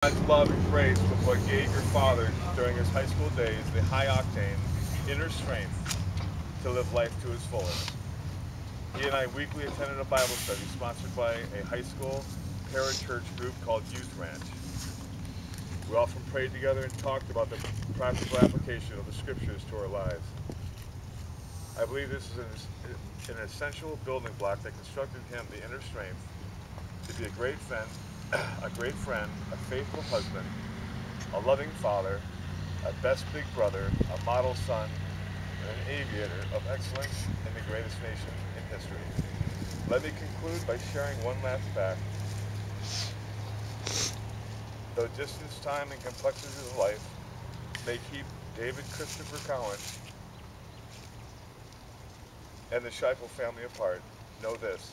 God's love and grace with what gave your father during his high school days the high octane inner strength to live life to his fullest. He and I weekly attended a Bible study sponsored by a high school parachurch group called Youth Ranch. We often prayed together and talked about the practical application of the scriptures to our lives. I believe this is an essential building block that constructed him the inner strength to be a great friend, a faithful husband, a loving father, a best big brother, a model son, and an aviator of excellence in the greatest nation in history. Let me conclude by sharing one last fact. Though distance, time, and complexities of life may keep David Christopher Cowan and the Scheifel family apart, know this.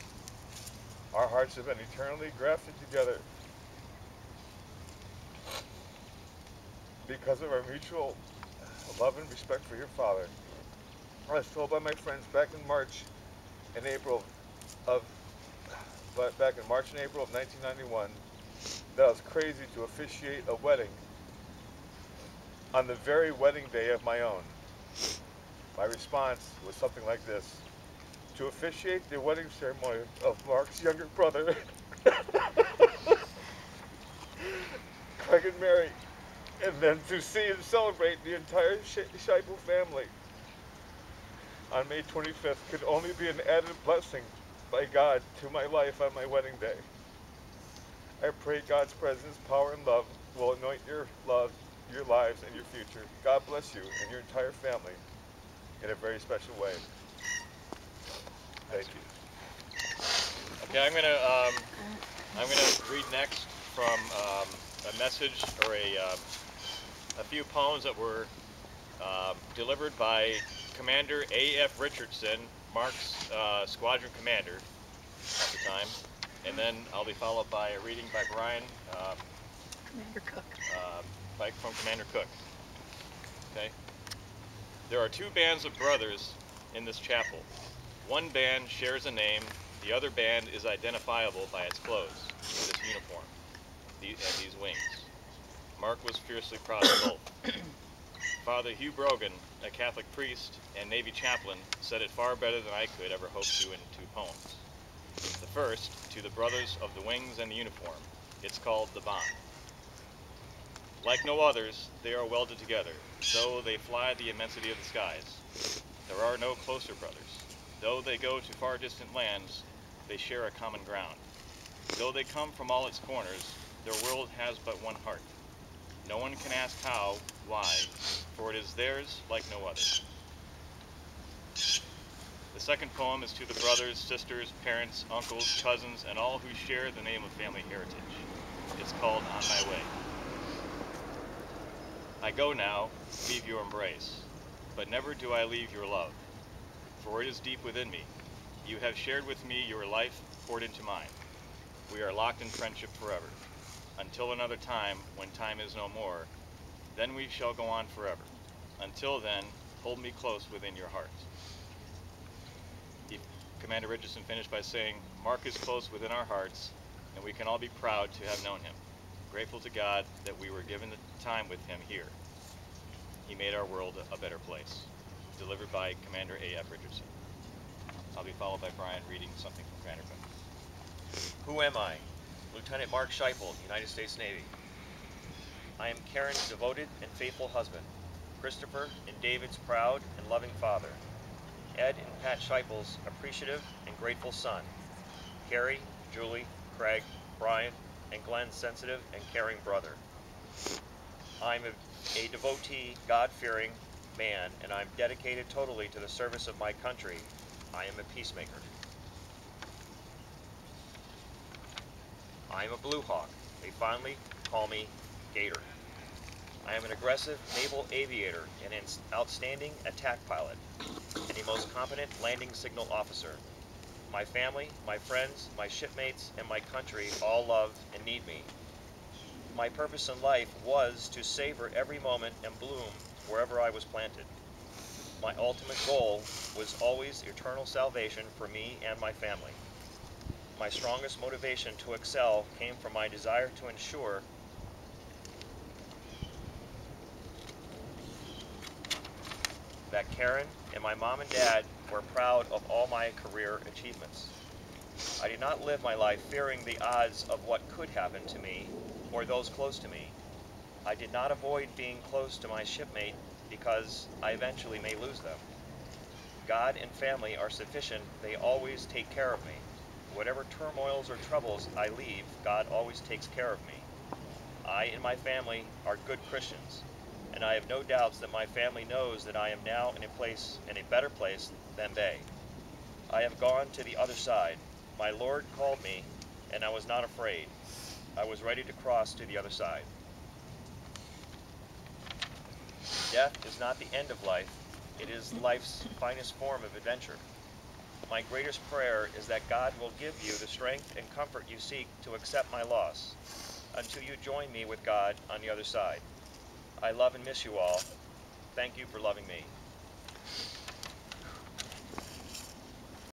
Our hearts have been eternally grafted together because of our mutual love and respect for your father. I was told by my friends and April of back in March and April of 1991 that I was crazy to officiate a wedding on the very wedding day of my own. My response was something like this. To officiate the wedding ceremony of Mark's younger brother, Craig and Mary, and then to see and celebrate the entire Scheibel family on May 25th could only be an added blessing by God to my life on my wedding day. I pray God's presence, power, and love will anoint your lives, and your future. God bless you and your entire family in a very special way. Thank you. Okay, I'm gonna read next from a message or a few poems that were delivered by Commander A.F. Richardson, Mark's squadron commander at the time, and then I'll be followed by a reading by Brian, Commander Cook. from Commander Cook. Okay. There are two bands of brothers in this chapel. One band shares a name, the other band is identifiable by its clothes, this uniform, and these wings. Mark was fiercely proud of both. Father Hugh Brogan, a Catholic priest and Navy chaplain, said it far better than I could ever hope to in two poems. The first, to the brothers of the wings and the uniform. It's called The Bond. Like no others, they are welded together, though they fly the immensity of the skies. There are no closer brothers. Though they go to far distant lands, they share a common ground. Though they come from all its corners, their world has but one heart. No one can ask how, why, for it is theirs like no other. The second poem is to the brothers, sisters, parents, uncles, cousins, and all who share the name of family heritage. It's called On My Way. I go now, leave your embrace, but never do I leave your love, for it is deep within me. You have shared with me your life poured into mine. We are locked in friendship forever, until another time when time is no more. Then we shall go on forever. Until then, hold me close within your heart. Commander Richardson finished by saying, Mark is close within our hearts, and we can all be proud to have known him. Grateful to God that we were given the time with him here. He made our world a better place. Delivered by Commander A.F. Richardson. I'll be followed by Brian reading something from Commander Cook. Who am I? Lieutenant Mark Scheifel, United States Navy. I am Karen's devoted and faithful husband, Christopher and David's proud and loving father, Ed and Pat Scheifel's appreciative and grateful son, Carrie, Julie, Craig, Brian, and Glenn's sensitive and caring brother. I'm a devotee, God-fearing man, and I'm dedicated totally to the service of my country. I am a peacemaker. I am a Blue Hawk. They fondly call me Gator. I am an aggressive naval aviator and an outstanding attack pilot, and a most competent landing signal officer. My family, my friends, my shipmates, and my country all love and need me. My purpose in life was to savor every moment and bloom wherever I was planted. My ultimate goal was always eternal salvation for me and my family. My strongest motivation to excel came from my desire to ensure Karen and my mom and dad were proud of all my career achievements. I did not live my life fearing the odds of what could happen to me or those close to me. I did not avoid being close to my shipmate because I eventually may lose them. God and family are sufficient. They always take care of me. Whatever turmoils or troubles I leave, God always takes care of me. I and my family are good Christians, and I have no doubts that my family knows that I am now in a better place than they. I have gone to the other side. My Lord called me, and I was not afraid. I was ready to cross to the other side. Death is not the end of life. It is life's finest form of adventure. My greatest prayer is that God will give you the strength and comfort you seek to accept my loss until you join me with God on the other side. I love and miss you all. Thank you for loving me.